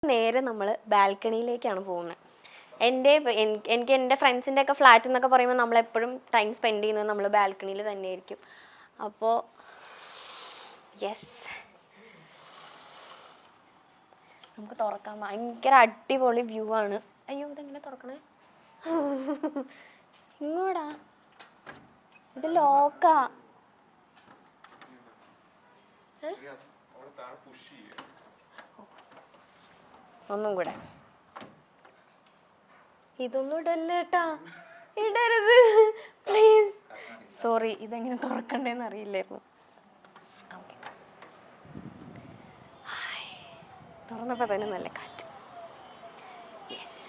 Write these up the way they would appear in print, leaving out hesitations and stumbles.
നേരെ നമ്മൾ ബാൽക്കണിയിലേക്കാണ് പോകുന്നത്. എനിക്ക് എൻ്റെ ഫ്രണ്ട്സിൻ്റെ ഒക്കെ ഫ്ലാറ്റ് എന്നൊക്കെ പറയുമ്പോൾ നമ്മളെപ്പോഴും ടൈം സ്പെൻഡ് ചെയ്യുന്നത് നമ്മൾ ബാൽക്കണിയിൽ തന്നെയായിരിക്കും. അപ്പോൾ യെസ്, നമുക്ക് തുറക്കാം. ഭയങ്കര അടിപൊളി വ്യൂ ആണ്. അയ്യോ, ഇതെങ്ങനെ തുറക്കണേ? ഇങ്ങോട്ടാ, ഇത് ലോക്കാ. ഒന്നും കൂടെ, ഇതൊന്നും ഇടല്ലേട്ടാ, ഇടരുത് പ്ലീസ്. സോറി, ഇതെങ്ങനെ തുറക്കണ്ടേന്ന് അറിയില്ലായിരുന്നു. തുറന്നപ്പോൾ തന്നെ നല്ല കാറ്റ്. യെസ്,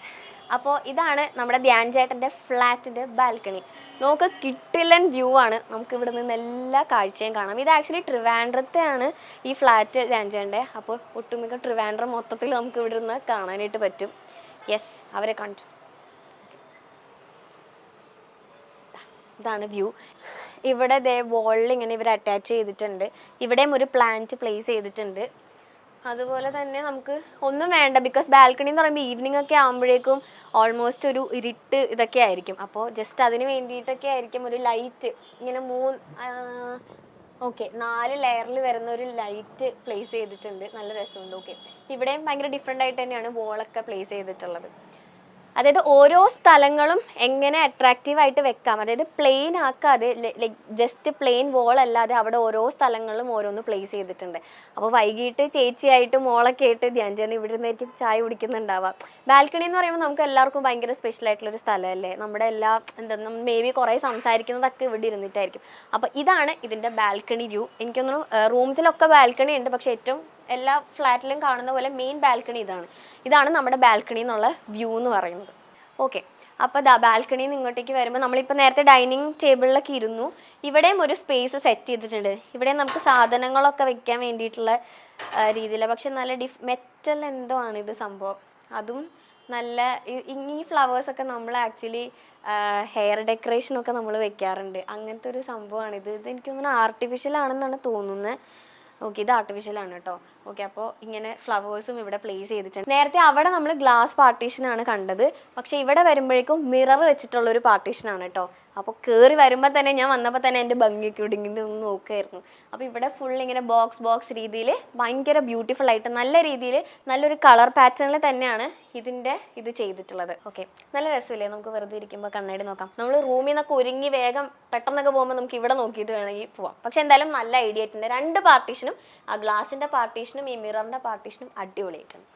അപ്പോൾ ഇതാണ് നമ്മുടെ ധ്യാൻ ചേട്ടൻ്റെ ഫ്ലാറ്റിൻ്റെ ബാൽക്കണി. നമുക്ക് കിട്ടില്ലൻ വ്യൂ ആണ്. നമുക്ക് ഇവിടെ നിന്ന് എല്ലാ കാഴ്ചയും കാണാം. ഇത് ആക്ച്വലി ട്രിവാൻഡ്രത്തെയാണ് ഈ ഫ്ലാറ്റ് ധ്യാൻ ചേട്ടൻ്റെ. അപ്പോൾ ഒട്ടുമിക്ക ട്രിവാൻഡ്രം മൊത്തത്തിൽ നമുക്ക് ഇവിടെ നിന്ന് കാണാനായിട്ട് പറ്റും. യെസ്, അവരെ കാണിച്ചു. ഇതാണ് വ്യൂ. ഇവിടെ ദേ വോളിൽ ഇങ്ങനെ ഇവർ അറ്റാച്ച് ചെയ്തിട്ടുണ്ട്. ഇവിടെയും ഒരു പ്ലാന്റ് പ്ലേസ് ചെയ്തിട്ടുണ്ട്. അതുപോലെ തന്നെ നമുക്ക് ഒന്നും വേണ്ട, ബിക്കോസ് ബാൽക്കണി എന്ന് പറയുമ്പോൾ ഈവനിങ് ഒക്കെ ആകുമ്പോഴേക്കും ഓൾമോസ്റ്റ് ഒരു ഇരുട്ട് ഇതൊക്കെ ആയിരിക്കും. അപ്പോൾ ജസ്റ്റ് അതിന് വേണ്ടിയിട്ടൊക്കെ ആയിരിക്കും ഒരു ലൈറ്റ് ഇങ്ങനെ 4 ലെയറിൽ വരുന്ന ഒരു ലൈറ്റ് പ്ലേസ് ചെയ്തിട്ടുണ്ട്. നല്ല രസമുണ്ട്. ഓക്കെ, ഇവിടെയും ഭയങ്കര ഡിഫറെൻ്റ് ആയിട്ട് തന്നെയാണ് വോളൊക്കെ പ്ലേസ് ചെയ്തിട്ടുള്ളത്. അതായത് ഓരോ സ്ഥലങ്ങളും എങ്ങനെ അട്രാക്റ്റീവായിട്ട് വെക്കാം, അതായത് പ്ലെയിൻ ആക്കാതെ ലൈക്ക് ജസ്റ്റ് പ്ലെയിൻ വോൾ അല്ലാതെ അവിടെ ഓരോ സ്ഥലങ്ങളും ഓരോന്ന് പ്ലേസ് ചെയ്തിട്ടുണ്ട്. അപ്പോൾ വൈകിട്ട് ചേച്ചിയായിട്ട് മോളൊക്കെ ആയിട്ട് ധ്യാൻ ചേട്ടൻ ഇവിടെ നിന്നായിരിക്കും ചായ കുടിക്കുന്നുണ്ടാവാം. ബാൽക്കണി എന്ന് പറയുമ്പോൾ നമുക്ക് എല്ലാവർക്കും ഭയങ്കര സ്പെഷ്യൽ ആയിട്ടുള്ളൊരു സ്ഥലമല്ലേ. നമ്മുടെ എല്ലാ മേ ബി കുറേ സംസാരിക്കുന്നതൊക്കെ ഇവിടെ ഇരുന്നിട്ടായിരിക്കും. അപ്പോൾ ഇതാണ് ഇതിൻ്റെ ബാൽക്കണി വ്യൂ. എനിക്കൊന്നും റൂംസിലൊക്കെ ബാൽക്കണി ഉണ്ട്, പക്ഷേ ഏറ്റവും എല്ലാ ഫ്ലാറ്റിലും കാണുന്ന പോലെ മെയിൻ ബാൽക്കണി ഇതാണ് നമ്മുടെ ബാൽക്കണി എന്നുള്ള വ്യൂ എന്ന് പറയുന്നത്. ഓക്കെ, അപ്പോൾ ബാൽക്കണിയിൽ നിന്ന് ഇങ്ങോട്ടേക്ക് വരുമ്പോൾ നമ്മളിപ്പോൾ നേരത്തെ ഡൈനിങ് ടേബിളിലൊക്കെ ഇരുന്നു. ഇവിടെയും ഒരു സ്പേസ് സെറ്റ് ചെയ്തിട്ടുണ്ട്. ഇവിടെ നമുക്ക് സാധനങ്ങളൊക്കെ വെക്കാൻ വേണ്ടിയിട്ടുള്ള രീതിയിൽ, പക്ഷെ നല്ല മെറ്റൽ എന്തോ ആണ് ഇത് സംഭവം. അതും നല്ല ഈ ഫ്ലവേഴ്സൊക്കെ നമ്മൾ ആക്ച്വലി ഹെയർ ഡെക്കറേഷനൊക്കെ നമ്മൾ വെക്കാറുണ്ട്. അങ്ങനത്തെ ഒരു സംഭവമാണിത്. ഇത് എനിക്ക് തോന്നുന്നു ആർട്ടിഫിഷ്യൽ ആണെന്നാണ് തോന്നുന്നത്. ഓക്കെ, ഇത് ആർട്ടിഫിഷ്യൽ ആണ് കേട്ടോ. ഓക്കെ, അപ്പോൾ ഇങ്ങനെ ഫ്ലവേഴ്സും ഇവിടെ പ്ലേസ് ചെയ്തിട്ടുണ്ട്. നേരത്തെ അവിടെ നമ്മൾ ഗ്ലാസ് പാർട്ടീഷനാണ് കണ്ടത്, പക്ഷെ ഇവിടെ വരുമ്പോഴേക്കും മിറർ വെച്ചിട്ടുള്ളൊരു പാർട്ടീഷനാണ് കേട്ടോ. അപ്പോൾ കയറി വരുമ്പോൾ തന്നെ ഞാൻ വന്നപ്പോൾ തന്നെ എൻ്റെ ഭംഗിയൊക്കെ ഇവിടെ ഇങ്ങനെ ഒന്ന് നോക്കുമായിരുന്നു. അപ്പോൾ ഇവിടെ ഫുൾ ഇങ്ങനെ ബോക്സ് രീതിയിൽ ഭയങ്കര ബ്യൂട്ടിഫുൾ ആയിട്ട് നല്ല രീതിയിൽ നല്ലൊരു കളർ പാറ്റേണിൽ തന്നെയാണ് ഇത് ചെയ്തിട്ടുള്ളത്. ഓക്കെ, നല്ല രസമില്ലേ? നമുക്ക് വെറുതെ ഇരിക്കുമ്പോൾ കണ്ണാടി നോക്കാം. നമ്മൾ റൂമിൽ നിന്നൊക്കെ ഒരുങ്ങി വേഗം പെട്ടെന്നൊക്കെ പോകുമ്പോൾ നമുക്ക് ഇവിടെ നോക്കിയിട്ട് വേണമെങ്കിൽ പോവാം. പക്ഷെ എന്തായാലും നല്ല ഐഡിയ ആയിട്ടുണ്ട്. 2 പാർട്ടീഷനും, ആ ഗ്ലാസിൻ്റെ പാർട്ടീഷനും ഈ മിററിൻ്റെ പാർട്ടീഷനും അടിപൊളിയായിട്ടുണ്ട്.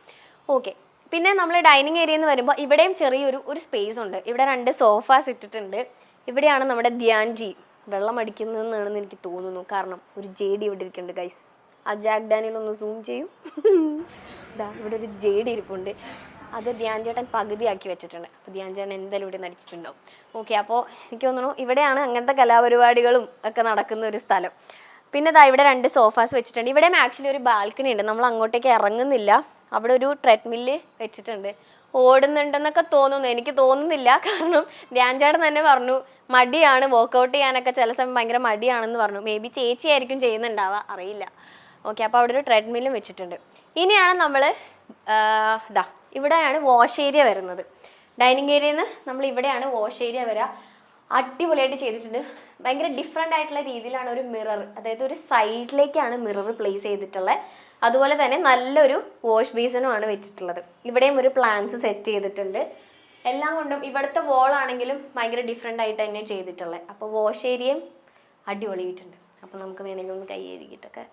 ഓക്കെ, പിന്നെ നമ്മൾ ഡൈനിങ് ഏരിയയിൽ നിന്ന് വരുമ്പോൾ ഇവിടെയും ചെറിയൊരു സ്പേസ് ഉണ്ട്. ഇവിടെ 2 സോഫാസ് ഇട്ടിട്ടുണ്ട്. ഇവിടെയാണ് നമ്മുടെ ധ്യാൻ ജി വെള്ളം അടിക്കുന്നതെന്നാണെന്ന് എനിക്ക് തോന്നുന്നു. കാരണം ഒരു JD ഇവിടെ ഇരിക്കുന്നുണ്ട് ഗൈസ്. ആ ജാക്ക് ഡാനിയൽ ഒന്ന് സൂം ചെയ്യും. ഇവിടെ ഒരു JD ഇരിപ്പുണ്ട്. അത് ധ്യാൻ ചേട്ടൻ പകുതിയാക്കി വെച്ചിട്ടുണ്ട്. അപ്പോൾ ധ്യാൻ ചേട്ടൻ എന്തായാലും ഇവിടെ നടിച്ചിട്ടുണ്ടാവും. ഓക്കെ, അപ്പോൾ എനിക്ക് തോന്നുന്നു ഇവിടെയാണ് അങ്ങനത്തെ കലാപരിപാടികളും ഒക്കെ നടക്കുന്ന ഒരു സ്ഥലം. പിന്നെ ഇവിടെ 2 സോഫാസ് വെച്ചിട്ടുണ്ട്. ഇവിടെയും ആക്ച്വലി ഒരു ബാൽക്കണി ഉണ്ട്. നമ്മൾ അങ്ങോട്ടേക്ക് ഇറങ്ങുന്നില്ല. അവിടെ ഒരു ട്രെഡ്മില്ല് വെച്ചിട്ടുണ്ട്. ഓടുന്നുണ്ടെന്നൊക്കെ തോന്നുന്നു, എനിക്ക് തോന്നുന്നില്ല. കാരണം ധ്യാൻ ചേട്ടൻ തന്നെ പറഞ്ഞു മടിയാണ്, വർക്കൗട്ട് ചെയ്യാനൊക്കെ ചില സമയം ഭയങ്കര മടിയാണെന്ന് പറഞ്ഞു. മേ ബി ചേച്ചിയായിരിക്കും ചെയ്യുന്നുണ്ടാവുക, അറിയില്ല. ഓക്കെ, അപ്പോൾ അവിടെ ഒരു ട്രെഡ്മില്ലും വെച്ചിട്ടുണ്ട്. ഇനിയാണ് നമ്മൾ ഇവിടെയാണ് വാഷ് ഏരിയ വരുന്നത്. ഡൈനിങ് ഏരിയയിൽ നിന്ന് നമ്മൾ ഇവിടെയാണ് വാഷ് ഏരിയ വരിക. അടിപൊളിയായിട്ട് ചെയ്തിട്ടുണ്ട്. ഭയങ്കര ഡിഫറെൻ്റ് ആയിട്ടുള്ള രീതിയിലാണ് ഒരു മിറർ, അതായത് ഒരു സൈഡിലേക്കാണ് മിറർ പ്ലേസ് ചെയ്തിട്ടുള്ളത്. അതുപോലെ തന്നെ നല്ലൊരു വാഷ് ബേസിനുമാണ് വെച്ചിട്ടുള്ളത്. ഇവിടെയും ഒരു പ്ലാന്റ്സ് സെറ്റ് ചെയ്തിട്ടുണ്ട്. എല്ലാം കൊണ്ടും ഇവിടുത്തെ വോളാണെങ്കിലും ഭയങ്കര ഡിഫറെൻ്റ് ആയിട്ട് തന്നെ ചെയ്തിട്ടുള്ളത്. അപ്പോൾ വാഷ് ഏരിയയും അടിപൊളിയായിട്ടുണ്ട്. അപ്പോൾ നമുക്ക് വേണമെങ്കിൽ ഒന്ന് കൈ കഴുകിയിട്ടൊക്കെ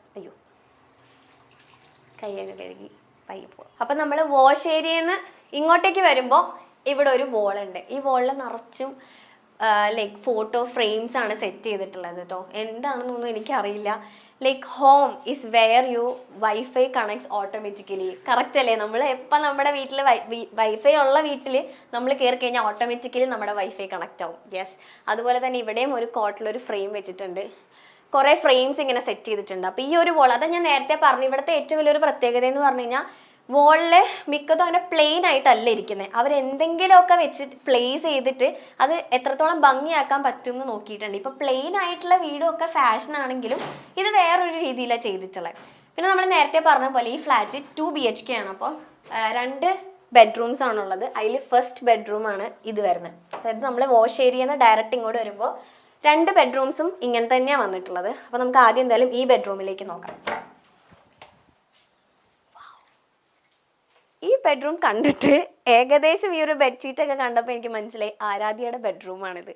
കൈയൊക്കെ കഴുകി പയ്യെ പോവാം. അപ്പം നമ്മൾ വാഷ് ഏരിയയിൽ നിന്ന് ഇങ്ങോട്ടേക്ക് വരുമ്പോൾ ഇവിടെ ഒരു വോളുണ്ട്. ഈ വോളിൽ നിറച്ചും ലൈക്ക് ഫോട്ടോ ഫ്രെയിംസ് ആണ് സെറ്റ് ചെയ്തിട്ടുള്ളത് കേട്ടോ. എന്താണെന്നൊന്നും എനിക്കറിയില്ല. Like home is where you wifi connects automatically. Correct അല്ലേ? നമ്മൾ എപ്പോൾ നമ്മുടെ വീട്ടിൽ വൈഫൈ ഉള്ള വീട്ടിൽ നമ്മൾ കയറി കഴിഞ്ഞാൽ ഓട്ടോമാറ്റിക്കലി നമ്മുടെ വൈഫൈ കണക്റ്റ് ആവും. യെസ്, അതുപോലെ തന്നെ ഇവിടെയും ഒരു കോട്ടിലൊരു ഫ്രെയിം വെച്ചിട്ടുണ്ട്. കുറേ ഫ്രെയിംസ് ഇങ്ങനെ സെറ്റ് ചെയ്തിട്ടുണ്ട്. അപ്പോൾ ഈ ഒരു വോൾ, അത് ഞാൻ നേരത്തെ പറഞ്ഞു, ഇവിടുത്തെ ഏറ്റവും വലിയൊരു പ്രത്യേകത എന്ന് പറഞ്ഞു കഴിഞ്ഞാൽ വോളിൽ മിക്കതും അങ്ങനെ പ്ലെയിൻ ആയിട്ടല്ല ഇരിക്കുന്നത്. അവരെന്തെങ്കിലുമൊക്കെ വെച്ചിട്ട് പ്ലേസ് ചെയ്തിട്ട് അത് എത്രത്തോളം ഭംഗിയാക്കാൻ പറ്റും എന്ന് നോക്കിയിട്ടുണ്ട്. ഇപ്പോൾ പ്ലെയിൻ ആയിട്ടുള്ള വീടും ഒക്കെ ഫാഷൻ ആണെങ്കിലും ഇത് വേറൊരു രീതിയിലാണ് ചെയ്തിട്ടുള്ളത്. പിന്നെ നമ്മൾ നേരത്തെ പറഞ്ഞ പോലെ ഈ ഫ്ലാറ്റ് 2 BHK ആണ്. അപ്പോൾ 2 ബെഡ്റൂംസ് ആണുള്ളത്. അതിൽ ഫസ്റ്റ് ബെഡ്റൂം ആണ് ഇത് വരുന്നത്. അതായത് നമ്മൾ വാഷ് ഏരിയന്ന് ഡയറക്റ്റ് ഇങ്ങോട്ട് വരുമ്പോൾ 2 ബെഡ്റൂംസും ഇങ്ങനെ തന്നെയാണ് വന്നിട്ടുള്ളത്. അപ്പോൾ നമുക്ക് ആദ്യം എന്തായാലും ഈ ബെഡ്റൂമിലേക്ക് നോക്കാം. ഈ ബെഡ്റൂം കണ്ടിട്ട് ഏകദേശം ഈ ഒരു ബെഡ്ഷീറ്റൊക്കെ കണ്ടപ്പോൾ എനിക്ക് മനസ്സിലായി ആരാധ്യയുടെ ബെഡ്റൂമാണിത്.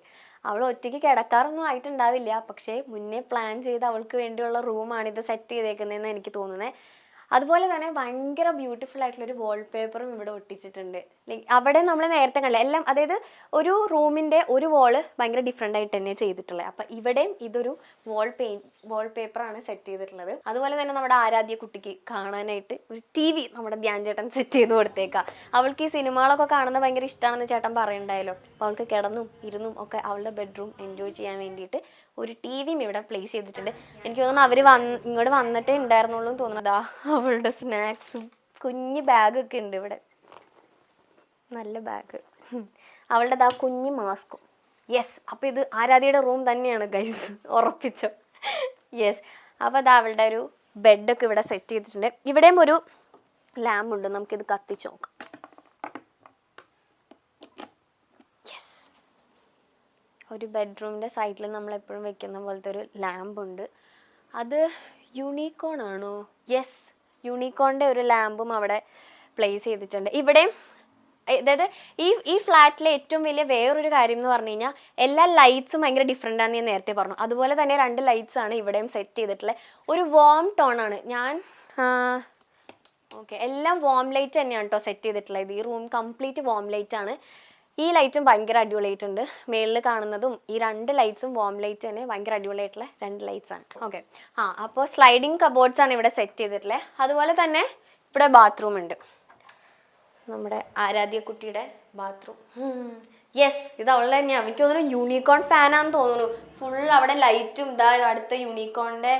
അവൾ ഒറ്റയ്ക്ക് കിടക്കാറൊന്നും ആയിട്ടുണ്ടാവില്ല, പക്ഷേ മുന്നേ പ്ലാൻ ചെയ്ത് അവൾക്ക് വേണ്ടിയുള്ള റൂമാണിത് സെറ്റ് ചെയ്തേക്കുന്നതെന്ന് എനിക്ക് തോന്നുന്നത്. അതുപോലെ തന്നെ ഭയങ്കര ബ്യൂട്ടിഫുൾ ആയിട്ടുള്ളൊരു വാൾപേപ്പറും ഇവിടെ ഒട്ടിച്ചിട്ടുണ്ട്. ലൈക്ക് അവിടെ നമ്മൾ നേരത്തെ കണ്ടില്ല എല്ലാം, അതായത് ഒരു റൂമിൻ്റെ ഒരു വാള് ഭയങ്കര ഡിഫറെൻ്റ് ആയിട്ട് തന്നെ ചെയ്തിട്ടുള്ളത്. അപ്പം ഇവിടെയും ഇതൊരു വാൾപേപ്പറാണ് സെറ്റ് ചെയ്തിട്ടുള്ളത്. അതുപോലെ തന്നെ നമ്മുടെ ആരാധ്യ കുട്ടിക്ക് കാണാനായിട്ട് ഒരു TV നമ്മുടെ ധ്യാൻ ചേട്ടൻ സെറ്റ് ചെയ്ത് കൊടുത്തേക്കാം. അവൾക്ക് ഈ സിനിമകളൊക്കെ കാണുന്നത് ഭയങ്കര ഇഷ്ടമാണെന്ന് ചേട്ടൻ പറയുന്നുണ്ടായല്ലോ. അപ്പോൾ അവൾക്ക് കിടന്നും ഇരുന്നും ഒക്കെ അവളുടെ ബെഡ്റൂം എൻജോയ് ചെയ്യാൻ വേണ്ടിയിട്ട് ഒരു TVയും ഇവിടെ പ്ലേസ് ചെയ്തിട്ടുണ്ട്. എനിക്ക് തോന്നുന്നു അവർ ഇങ്ങോട്ട് വന്നിട്ടേ ഉണ്ടായിരുന്നുള്ളൂ എന്ന് തോന്നുന്നതാ. അവളുടെ സ്നാക്സും കുഞ്ഞ് ബാഗൊക്കെ ഉണ്ട് ഇവിടെ, നല്ല ബാഗ്. അവളുടെ ആ കുഞ്ഞ് മാസ്കും. യെസ്, അപ്പോൾ ഇത് ആരാധ്യയുടെ റൂം തന്നെയാണ് ഗൈസ്, ഉറപ്പിച്ചോ. യെസ്, അപ്പോൾ അത് അവളുടെ ഒരു ബെഡൊക്കെ ഇവിടെ സെറ്റ് ചെയ്തിട്ടുണ്ട്. ഇവിടെയും ഒരു ലാമ്പ് ഉണ്ട്, നമുക്കിത് കത്തിച്ച് നോക്കാം. യെസ്, ഒരു ബെഡ്റൂമിൻ്റെ സൈഡിൽ നമ്മളെപ്പോഴും വെക്കുന്ന പോലത്തെ ഒരു ലാമ്പ് ഉണ്ട്. അത് യൂണിക്കോൺ ആണോ? യെസ്, യൂണിക്കോണിൻ്റെ ഒരു ലാമ്പും അവിടെ പ്ലേസ് ചെയ്തിട്ടുണ്ട്. ഇവിടെയും അതായത് ഈ ഫ്ലാറ്റിലെ ഏറ്റവും വലിയ വേറൊരു കാര്യം എന്ന് പറഞ്ഞു കഴിഞ്ഞാൽ എല്ലാ ലൈറ്റ്സും ഭയങ്കര ഡിഫറെൻ്റ് ആണെന്ന് ഞാൻ നേരത്തെ പറഞ്ഞു. അതുപോലെ തന്നെ 2 ലൈറ്റ്സ് ആണ് ഇവിടെയും സെറ്റ് ചെയ്തിട്ടുള്ളത്. ഒരു വാം ടോൺ ആണ്. ഓക്കെ, എല്ലാം വാം ലൈറ്റ് തന്നെയാണ് കേട്ടോ സെറ്റ് ചെയ്തിട്ടുള്ളത്. ഈ റൂം കംപ്ലീറ്റ് വാം ലൈറ്റ് ആണ്. ഈ ലൈറ്റും ഭയങ്കര അടിപൊളിയായിട്ടുണ്ട്. മേളിൽ കാണുന്നതും ഈ 2 ലൈറ്റ്സും വാം ലൈറ്റ് തന്നെ ഭയങ്കര അടിപൊളിയായിട്ടുള്ള 2 ലൈറ്റ്സ് ആണ്. ഓക്കെ, അപ്പോൾ സ്ലൈഡിങ് കബോർഡ്സ് ആണ് ഇവിടെ സെറ്റ് ചെയ്തിട്ടുള്ളത്. അതുപോലെ തന്നെ ഇവിടെ ബാത്റൂം ഉണ്ട്, നമ്മുടെ ആരാധ്യ കുട്ടിയുടെ ബാത്റൂം. യെസ്, ഇത് അവളുടെ തന്നെയാണ്. എനിക്ക് തോന്നുന്നു യൂണിക്കോൺ ഫാനാന്ന് തോന്നുന്നു. ഫുൾ അവിടെ ലൈറ്റും ഇതാ അടുത്ത യൂണിക്കോണിൻ്റെ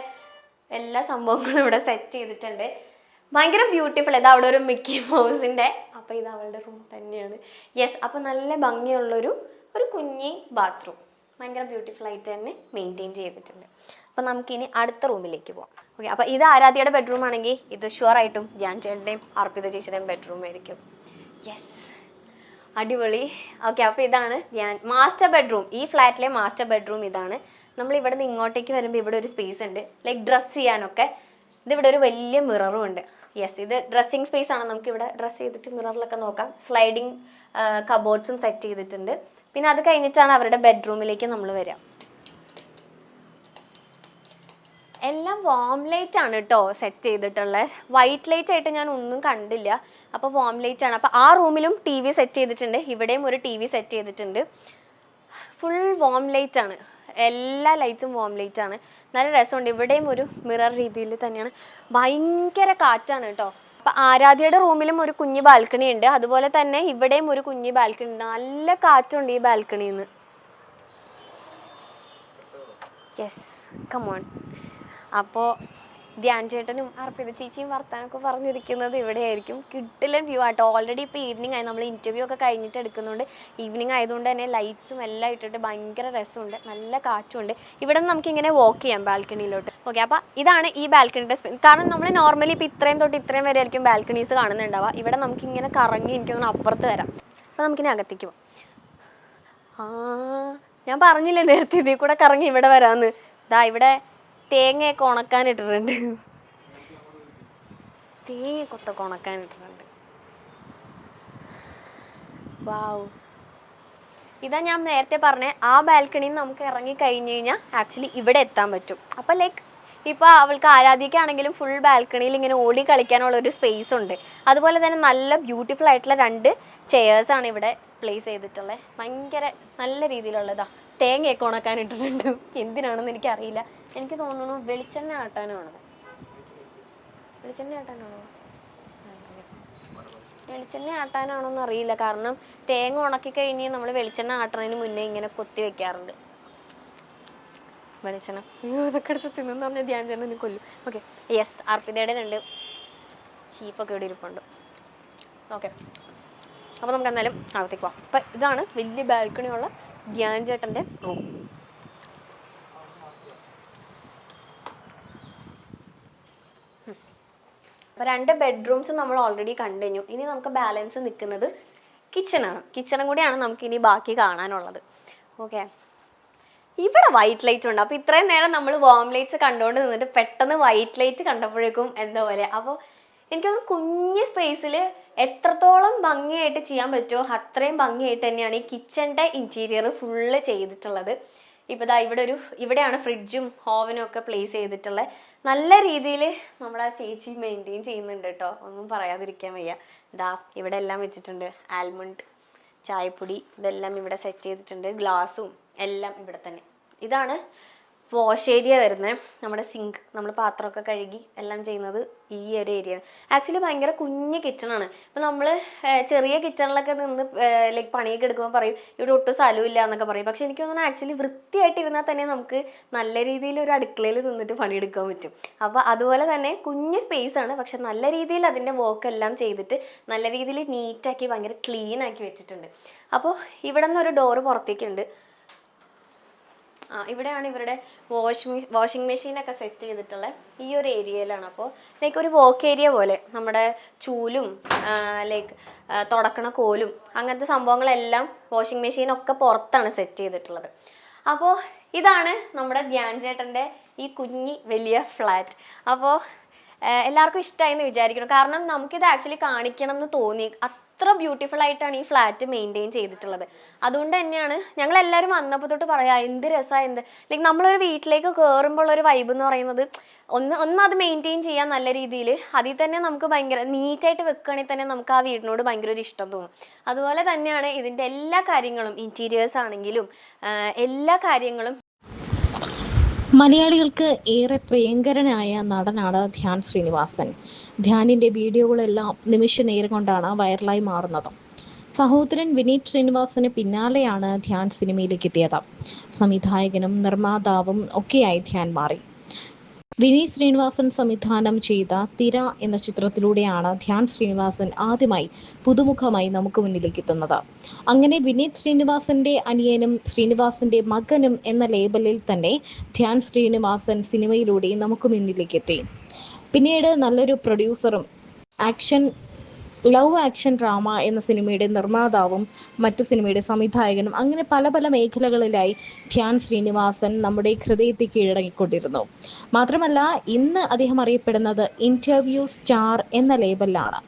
എല്ലാ സംഭവങ്ങളും ഇവിടെ സെറ്റ് ചെയ്തിട്ടുണ്ട്. ഭയങ്കര ബ്യൂട്ടിഫുൾ. ഇത് അവിടെ ഒരു മിക്കി മൗസിൻ്റെ, അപ്പോൾ ഇത് അവളുടെ റൂം തന്നെയാണ്. യെസ്, അപ്പോൾ നല്ല ഭംഗിയുള്ളൊരു കുഞ്ഞി ബാത്റൂം ഭയങ്കര ബ്യൂട്ടിഫുൾ ആയിട്ട് തന്നെ മെയിൻറ്റെയിൻ ചെയ്തിട്ടുണ്ട്. അപ്പോൾ നമുക്കിനി അടുത്ത റൂമിലേക്ക് പോകാം. ഓക്കെ, അപ്പോൾ ഇത് ആരാധ്യയുടെ ബെഡ്റൂം ആണെങ്കിൽ ഇത് ഷുവറായിട്ടും ധ്യാൻ ചേട്ടൻ്റെയും അർപ്പിത ചേച്ചിയുടെയും ബെഡ്റൂം ആയിരിക്കും. യെസ്, അടിപൊളി. ഓക്കെ, അപ്പോൾ ഇതാണ് മാസ്റ്റർ ബെഡ്റൂം. ഈ ഫ്ലാറ്റിലെ മാസ്റ്റർ ബെഡ്റൂം ഇതാണ്. നമ്മൾ ഇവിടെ നിന്ന് ഇങ്ങോട്ടേക്ക് വരുമ്പോൾ ഇവിടെ ഒരു സ്പേസ് ഉണ്ട്, ലൈക്ക് ഡ്രസ്സ് ചെയ്യാനൊക്കെ. ഇതിവിടെ ഒരു വലിയ മിററും ഉണ്ട്. യെസ്, ഇത് ഡ്രസ്സിങ് സ്പേസ് ആണ്. നമുക്ക് ഇവിടെ ഡ്രസ്സ് ചെയ്തിട്ട് മിററിലൊക്കെ നോക്കാം. സ്ലൈഡിങ് കബോർഡ്സും സെറ്റ് ചെയ്തിട്ടുണ്ട്. പിന്നെ അത് കഴിഞ്ഞിട്ടാണ് അവരുടെ ബെഡ്റൂമിലേക്ക് നമ്മൾ വരിക. എല്ലാം വാം ലൈറ്റ് ആണ് കേട്ടോ സെറ്റ് ചെയ്തിട്ടുള്ളത്. വൈറ്റ് ലൈറ്റ് ആയിട്ട് ഞാൻ ഒന്നും കണ്ടില്ല. അപ്പോൾ വാം ലൈറ്റ് ആണ്. അപ്പോൾ ആ റൂമിലും TV സെറ്റ് ചെയ്തിട്ടുണ്ട്, ഇവിടെയും ഒരു TV സെറ്റ് ചെയ്തിട്ടുണ്ട്. ഫുൾ വാം ലൈറ്റ് ആണ്, എല്ലാ ലൈറ്റ്സും വാം ലൈറ്റ് ആണ്. നല്ല രസമുണ്ട്. ഇവിടെയും ഒരു മിറർ രീതിയിൽ തന്നെയാണ്. ഭയങ്കര കാറ്റാണ് കേട്ടോ. അപ്പം ആരാധ്യയുടെ റൂമിലും ഒരു കുഞ്ഞ് ബാൽക്കണി ഉണ്ട്, അതുപോലെ തന്നെ ഇവിടെയും ഒരു കുഞ്ഞ് ബാൽക്കണി ഉണ്ട്. നല്ല കാറ്റുണ്ട് ഈ ബാൽക്കണിയിൽ നിന്ന്. Yes, come on. അപ്പോൾ ധ്യാൻ ചേട്ടനും അർപ്പിത ചേച്ചിയും വർത്താനൊക്കെ പറഞ്ഞിരിക്കുന്നത് ഇവിടെ ആയിരിക്കും. കിട്ടില്ല വ്യൂ ആട്ടോ. ഓൾറെഡി ഇപ്പോൾ ഈവനിങ് ആയി, നമ്മൾ ഇൻ്റർവ്യൂ ഒക്കെ കഴിഞ്ഞിട്ട് എടുക്കുന്നുണ്ട്. ഈവനിങ് ആയതുകൊണ്ട് തന്നെ ലൈറ്റ്സും എല്ലാം ഇട്ടിട്ട് ഭയങ്കര രസമുണ്ട്, നല്ല കാറ്റുണ്ട്. ഇവിടെ നിന്ന് നമുക്കിങ്ങനെ വാക്ക് ചെയ്യാം ബാൽക്കണിയിലോട്ട്. ഓക്കെ, അപ്പോൾ ഇതാണ് ഈ ബാൽക്കണിയുടെ സ്പേസ്. കാരണം നമ്മൾ നോർമലി ഇപ്പോൾ ഇത്രയും തൊട്ട് ഇത്രയും വരെ ആയിരിക്കും ബാൽക്കണീസ് കാണുന്നുണ്ടാവുക. ഇവിടെ നമുക്കിങ്ങനെ കറങ്ങി എനിക്ക് തോന്നുന്നു അപ്പുറത്ത് വരാം. അപ്പോൾ നമുക്കിനി അകത്തേക്ക് പോകാം. ഞാൻ പറഞ്ഞില്ലേ നേരത്തെ ഇതിൽ കൂടെ കറങ്ങി ഇവിടെ വരാമെന്ന്. ഇതാ ഇവിടെ തേങ്ങയൊക്കെ ഉണക്കാനിട്ടിട്ടുണ്ട്, തേങ്ങയൊക്കെ ഉണക്കാനിട്ടിട്ടുണ്ട്. വാവ്, ഇതാ ഞാൻ നേരത്തെ പറഞ്ഞ ആ ബാൽക്കണിയിൽ നിന്ന് നമുക്ക് ഇറങ്ങി കഴിഞ്ഞ് കഴിഞ്ഞാൽ ആക്ച്വലി ഇവിടെ എത്താൻ പറ്റും. അപ്പോൾ ലൈക്ക് ഇപ്പോൾ അവൾക്ക് ആരാധിക്കാണെങ്കിലും ഫുൾ ബാൽക്കണിയിൽ ഇങ്ങനെ ഓടി കളിക്കാനുള്ള ഒരു സ്പേസ് ഉണ്ട്. അതുപോലെ തന്നെ നല്ല ബ്യൂട്ടിഫുൾ ആയിട്ടുള്ള 2 ചെയേഴ്സാണ് ഇവിടെ പ്ലേസ് ചെയ്തിട്ടുള്ളത്. ഭയങ്കര നല്ല രീതിയിലുള്ളതാ. തേങ്ങയൊക്കെ ഉണക്കാനിട്ടിട്ടുണ്ട്. എന്തിനാണെന്ന് എനിക്കറിയില്ല. എനിക്ക് തോന്നുന്നു വെളിച്ചെണ്ണ ആട്ടാനാണോ, വെളിച്ചെണ്ണ ആട്ടാനാണോന്ന് അറിയില്ല. കാരണം തേങ്ങ ഉണക്കി കഴിഞ്ഞ് നമ്മൾ വെളിച്ചെണ്ണ ആട്ടണതിന് മുന്നേ ഇങ്ങനെ കൊത്തി വെക്കാറുണ്ട്. വെളിച്ചെണ്ണ ഇതൊക്കെ എടുത്ത് തിന്നെന്ന് പറഞ്ഞാൽ ധ്യാൻ ചേട്ടനെ കൊല്ലും. ഓക്കെ, യെസ്, അർപ്പിതയുടെ 2 ചീപ്പൊക്കെ ഇവിടെ ഇരിപ്പുണ്ട്. ഓക്കെ, അപ്പോൾ നമുക്ക് എന്നാലും അകത്തേക്ക് പോവാം. അപ്പം ഇതാണ് വലിയ ബാൽക്കണിയുള്ള ധ്യാൻ ചേട്ടൻ്റെ റൂം. അപ്പോൾ 2 ബെഡ്റൂംസ് നമ്മൾ ഓൾറെഡി കണ്ടു കഴിഞ്ഞു. ഇനി നമുക്ക് ബാലൻസ് നിൽക്കുന്നത് കിച്ചണാണ്. കിച്ചണും കൂടിയാണ് നമുക്ക് ഇനി ബാക്കി കാണാനുള്ളത്. ഓക്കെ, ഇവിടെ വൈറ്റ് ലൈറ്റ് ഉണ്ട്. അപ്പോൾ ഇത്രയും നേരം നമ്മൾ വാം ലൈറ്റ്സ് കണ്ടുകൊണ്ട് നിന്നിട്ട് പെട്ടെന്ന് വൈറ്റ് ലൈറ്റ് കണ്ടപ്പോഴേക്കും എന്താ പോലെ. അപ്പോൾ എനിക്കൊന്ന് കുഞ്ഞ് സ്പേസിൽ എത്രത്തോളം ഭംഗിയായിട്ട് ചെയ്യാൻ പറ്റുമോ അത്രയും ഭംഗിയായിട്ട് തന്നെയാണ് ഈ കിച്ചണിൻ്റെ ഇൻറ്റീരിയർ ഫുള്ള് ചെയ്തിട്ടുള്ളത്. ഇപ്പോൾ ഇവിടെയാണ് ഫ്രിഡ്ജും ഓവനും ഒക്കെ പ്ലേസ് ചെയ്തിട്ടുള്ളത്. നല്ല രീതിയിൽ നമ്മുടെ ചേച്ചി മെയിൻറ്റെയിൻ ചെയ്യുന്നുണ്ട് കേട്ടോ, ഒന്നും പറയാതിരിക്കാൻ വയ്യ. ഇവിടെ എല്ലാം വെച്ചിട്ടുണ്ട്. ആൽമണ്ട്, ചായപ്പൊടി ഇതെല്ലാം ഇവിടെ സെറ്റ് ചെയ്തിട്ടുണ്ട്. ഗ്ലാസും എല്ലാം ഇവിടെ തന്നെ. ഇതാണ് വാഷ് ഏരിയ വരുന്നത്. നമ്മുടെ സിങ്ക്, നമ്മൾ പാത്രമൊക്കെ കഴുകി എല്ലാം ചെയ്യുന്നത് ഈ ഒരു ഏരിയ. ആക്ച്വലി ഭയങ്കര കുഞ്ഞ് കിച്ചണാണ്. ഇപ്പം നമ്മൾ ചെറിയ കിച്ചണിലൊക്കെ നിന്ന് ലൈക്ക് പണിയൊക്കെ എടുക്കുമ്പോൾ പറയും ഇവിടെ ഒട്ടും സ്ഥലമില്ല എന്നൊക്കെ പറയും. പക്ഷെ എനിക്ക് തോന്നുന്നു ആക്ച്വലി വൃത്തിയായിട്ടിരുന്നാൽ തന്നെ നമുക്ക് നല്ല രീതിയിൽ ഒരു അടുക്കളയിൽ നിന്നിട്ട് പണിയെടുക്കാൻ പറ്റും. അപ്പോൾ അതുപോലെ തന്നെ കുഞ്ഞ് സ്പേസാണ്, പക്ഷെ നല്ല രീതിയിൽ അതിൻ്റെ വർക്ക് എല്ലാം ചെയ്തിട്ട് നല്ല രീതിയിൽ നീറ്റാക്കി ഭയങ്കര ക്ലീൻ ആക്കി വെച്ചിട്ടുണ്ട്. അപ്പോൾ ഇവിടെ നിന്ന് ഒരു ഡോറ് പുറത്തേക്കുണ്ട്. ഇവിടെയാണ് ഇവരുടെ വാഷിംഗ് മെഷീനൊക്കെ സെറ്റ് ചെയ്തിട്ടുള്ളത്. ഈ ഒരു ഏരിയയിലാണ്. അപ്പോൾ ലൈക്ക് ഒരു വർക്ക് ഏരിയ പോലെ നമ്മുടെ ചൂലും ലൈക്ക് തുടക്കണ കോലും അങ്ങനത്തെ സംഭവങ്ങളെല്ലാം വാഷിംഗ് മെഷീനൊക്കെ പുറത്താണ് സെറ്റ് ചെയ്തിട്ടുള്ളത്. അപ്പോൾ ഇതാണ് നമ്മുടെ ധ്യാൻ ചേട്ടൻ്റെ ഈ കുഞ്ഞി വലിയ ഫ്ലാറ്റ്. അപ്പോൾ എല്ലാവർക്കും ഇഷ്ടമായി എന്ന് വിചാരിക്കണം. കാരണം നമുക്കിത് ആക്ച്വലി കാണിക്കണം എന്ന് തോന്നി. അത്ര ബ്യൂട്ടിഫുൾ ആയിട്ടാണ് ഈ ഫ്ലാറ്റ് മെയിൻറ്റെയിൻ ചെയ്തിട്ടുള്ളത്. അതുകൊണ്ട് തന്നെയാണ് ഞങ്ങളെല്ലാവരും വന്നപ്പോൾ തൊട്ട് പറയാം എന്ത് രസമാണ്. ലൈക്ക് നമ്മളൊരു വീട്ടിലേക്ക് കയറുമ്പോൾ ഒരു വൈബ് എന്ന് പറയുന്നത് ഒന്ന് അത് മെയിൻറ്റെയിൻ ചെയ്യാൻ നല്ല രീതിയിൽ അതിൽ തന്നെ നമുക്ക് ഭയങ്കര നീറ്റായിട്ട് വെക്കുകയാണെങ്കിൽ തന്നെ നമുക്ക് ആ വീടിനോട് ഭയങ്കര ഒരു ഇഷ്ടം തോന്നും. അതുപോലെ തന്നെയാണ് ഇതിൻ്റെ എല്ലാ കാര്യങ്ങളും, ഇൻറ്റീരിയേഴ്സ് ആണെങ്കിലും എല്ലാ കാര്യങ്ങളും. മലയാളികൾക്ക് ഏറെ പ്രിയങ്കരനായ നടനാണ് ധ്യാൻ ശ്രീനിവാസൻ. ധ്യാനിന്റെ വീഡിയോകളെല്ലാം നിമിഷ നേരം കൊണ്ടാണ് വൈറലായി മാറുന്നത്. സഹോദരൻ വിനീത് ശ്രീനിവാസന് പിന്നാലെയാണ് ധ്യാൻ സിനിമയിലേക്ക് എത്തിയത്. സംവിധായകനും നിർമ്മാതാവും ഒക്കെയായി ധ്യാൻ മാറി. വിനീത് ശ്രീനിവാസൻ സംവിധാനം ചെയ്ത തിര എന്ന ചിത്രത്തിലൂടെയാണ് ധ്യാൻ ശ്രീനിവാസൻ ആദ്യമായി പുതുമുഖമായി നമുക്ക് മുന്നിലേക്ക് എത്തുന്നത്. അങ്ങനെ വിനീത് ശ്രീനിവാസന്റെ അനിയനും ശ്രീനിവാസന്റെ മകനും എന്ന ലേബലിൽ തന്നെ ധ്യാൻ ശ്രീനിവാസൻ സിനിമയിലൂടെ നമുക്ക് മുന്നിലേക്ക് എത്തി. പിന്നീട് നല്ലൊരു പ്രൊഡ്യൂസറും ലവ് ആക്ഷൻ ഡ്രാമ എന്ന സിനിമയുടെ നിർമ്മാതാവും മറ്റു സിനിമയുടെ സംവിധായകനും അങ്ങനെ പല പല മേഖലകളിലായി ധ്യാൻ ശ്രീനിവാസൻ നമ്മുടെ ഹൃദയത്തെ കീഴടങ്ങിക്കൊണ്ടിരുന്നു. മാത്രമല്ല ഇന്ന് അദ്ദേഹം അറിയപ്പെടുന്നത് ഇന്റർവ്യൂ സ്റ്റാർ എന്ന ലേബലിലാണ്.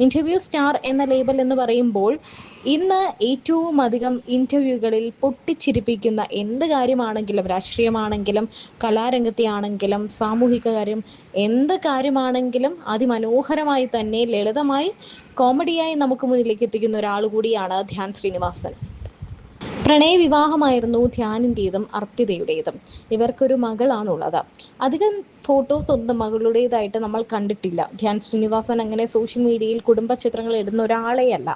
ഇന്റർവ്യൂ സ്റ്റാർ എന്ന ലേബൽ എന്ന് പറയുമ്പോൾ ഇന്ന് ഏറ്റവും അധികം ഇന്റർവ്യൂകളിൽ പൊട്ടിച്ചിരിപ്പിക്കുന്ന എന്ത് കാര്യമാണെങ്കിലും, രാഷ്ട്രീയമാണെങ്കിലും കലാരംഗത്തെ ആണെങ്കിലും സാമൂഹിക കാര്യം എന്ത് കാര്യമാണെങ്കിലും അതിമനോഹരമായി തന്നെ ലളിതമായി കോമഡിയായി നമുക്ക് മുന്നിലേക്ക് എത്തിക്കുന്ന ഒരാൾ കൂടിയാണ് ധ്യാൻ ശ്രീനിവാസൻ. പ്രണയവിവാഹമായിരുന്നു ധ്യാനിൻ്റെതും അർപ്പിതയുടേതും. ഇവർക്കൊരു മകളാണുള്ളത്. അധികം ഫോട്ടോസ് ഒന്നും മകളുടേതായിട്ട് നമ്മൾ കണ്ടിട്ടില്ല. ധ്യാൻ ശ്രീനിവാസൻ അങ്ങനെ സോഷ്യൽ മീഡിയയിൽ കുടുംബ ചിത്രങ്ങൾ ഇടുന്ന ഒരാളെയല്ല.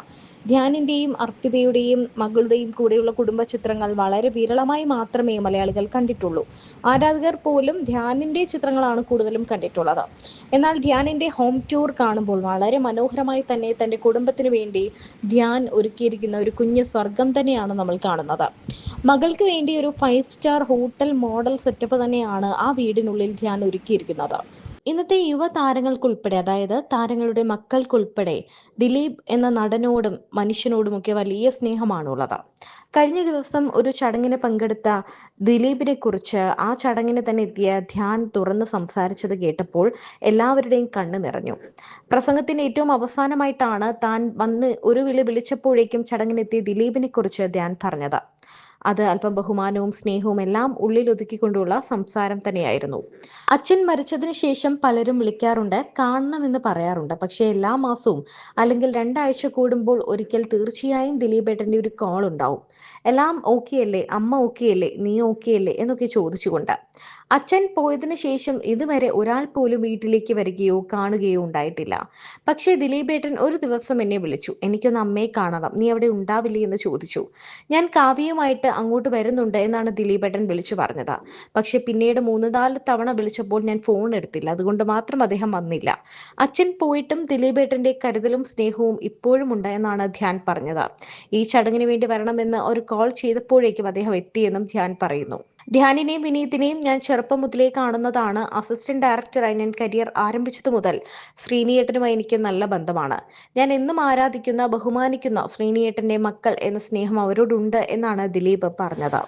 ധ്യാനിൻ്റെയും അർപ്പിതയുടെയും മകളുടെയും കൂടെയുള്ള കുടുംബ ചിത്രങ്ങൾ വളരെ വിരളമായി മാത്രമേ മലയാളികൾ കണ്ടിട്ടുള്ളൂ. ആരാധകർ പോലും ധ്യാനിൻ്റെ ചിത്രങ്ങളാണ് കൂടുതലും കണ്ടിട്ടുള്ളത്. എന്നാൽ ധ്യാനിൻ്റെ ഹോം ടൂർ കാണുമ്പോൾ വളരെ മനോഹരമായി തന്നെ തൻ്റെ കുടുംബത്തിന് വേണ്ടി ധ്യാൻ ഒരുക്കിയിരിക്കുന്ന ഒരു കുഞ്ഞു സ്വർഗം തന്നെയാണ് നമ്മൾ കാണുന്നത്. മകൾക്ക് വേണ്ടി ഒരു 5 സ്റ്റാർ ഹോട്ടൽ മോഡൽ സെറ്റപ്പ് തന്നെയാണ് ആ വീടിനുള്ളിൽ ധ്യാൻ ഒരുക്കിയിരിക്കുന്നത്. ഇന്നത്തെ യുവ താരങ്ങൾക്കുൾപ്പെടെ, അതായത് താരങ്ങളുടെ മക്കൾക്കുൾപ്പെടെ ദിലീപ് എന്ന നടനോടും മനുഷ്യനോടുമൊക്കെ വലിയ സ്നേഹമാണുള്ളത്. കഴിഞ്ഞ ദിവസം ഒരു ചടങ്ങിന് പങ്കെടുത്ത ദിലീപിനെ കുറിച്ച് ആ ചടങ്ങിന് തന്നെ എത്തിയ ധ്യാൻ തുറന്ന് സംസാരിച്ചത് കേട്ടപ്പോൾ എല്ലാവരുടെയും കണ്ണ് നിറഞ്ഞു. പ്രസംഗത്തിന്റെ ഏറ്റവും അവസാനമായിട്ടാണ് താൻ വന്ന് ഒരു വിളിച്ചപ്പോഴേക്കും ചടങ്ങിനെത്തിയ ദിലീപിനെ കുറിച്ച് ധ്യാൻ പറഞ്ഞത്. അത് അല്പം ബഹുമാനവും സ്നേഹവും എല്ലാം ഉള്ളിലൊതുക്കിക്കൊണ്ടുള്ള സംസാരം തന്നെയായിരുന്നു. അച്ഛൻ മരിച്ചതിന് ശേഷം പലരും വിളിക്കാറുണ്ട്, കാണണമെന്ന് പറയാറുണ്ട്. പക്ഷേ എല്ലാ മാസവും അല്ലെങ്കിൽ 2 ആഴ്ച കൂടുമ്പോൾ ഒരിക്കൽ തീർച്ചയായും ദിലീപേട്ടൻ്റെ ഒരു കോൾ ഉണ്ടാവും. എല്ലാം ഓക്കെ അല്ലേ, അമ്മ ഓക്കെ അല്ലേ, നീ ഓക്കെ അല്ലേ എന്നൊക്കെ ചോദിച്ചുകൊണ്ട്. അച്ഛൻ പോയതിനു ശേഷം ഇതുവരെ ഒരാൾ പോലും വീട്ടിലേക്ക് വരികയോ കാണുകയോ ഉണ്ടായിട്ടില്ല. പക്ഷേ ദിലീപേട്ടൻ ഒരു ദിവസം എന്നെ വിളിച്ചു. എനിക്കൊന്ന് അമ്മയെ കാണണം, നീ അവിടെ ഉണ്ടാവില്ലേ എന്ന് ചോദിച്ചു. ഞാൻ കാവ്യയുമായിട്ട് അങ്ങോട്ട് വരുന്നുണ്ട് എന്നാണ് ദിലീപേട്ടൻ വിളിച്ചു പറഞ്ഞത്. പക്ഷെ പിന്നീട് 3-4 തവണ വിളിച്ചപ്പോൾ ഞാൻ ഫോൺ എടുത്തില്ല. അതുകൊണ്ട് മാത്രം അദ്ദേഹം വന്നില്ല. അച്ഛൻ പോയിട്ടും ദിലീപേട്ടൻ്റെ കരുതലും സ്നേഹവും ഇപ്പോഴും ഉണ്ട് എന്നാണ് ധ്യാൻ പറഞ്ഞത്. ഈ ചടങ്ങിന് വേണ്ടി വരണമെന്ന് ഒരു കോൾ ചെയ്തപ്പോഴേക്കും അദ്ദേഹം എത്തിയെന്നും ധ്യാൻ പറയുന്നു. ധ്യാനിനെയും വിനീതിനെയും ഞാൻ ചെറുപ്പം മുതലേ കാണുന്നതാണ്. അസിസ്റ്റന്റ് ഡയറക്ടറായി ഞാൻ കരിയർ ആരംഭിച്ചതു മുതൽ ശ്രീനിയേട്ടനുമായി എനിക്ക് നല്ല ബന്ധമാണ്. ഞാൻ എന്നും ആരാധിക്കുന്ന, ബഹുമാനിക്കുന്ന ശ്രീനിയേട്ടന്റെ മക്കൾ എന്ന സ്നേഹം അവരോടുണ്ട് എന്നാണ് ദിലീപ് പറഞ്ഞത്.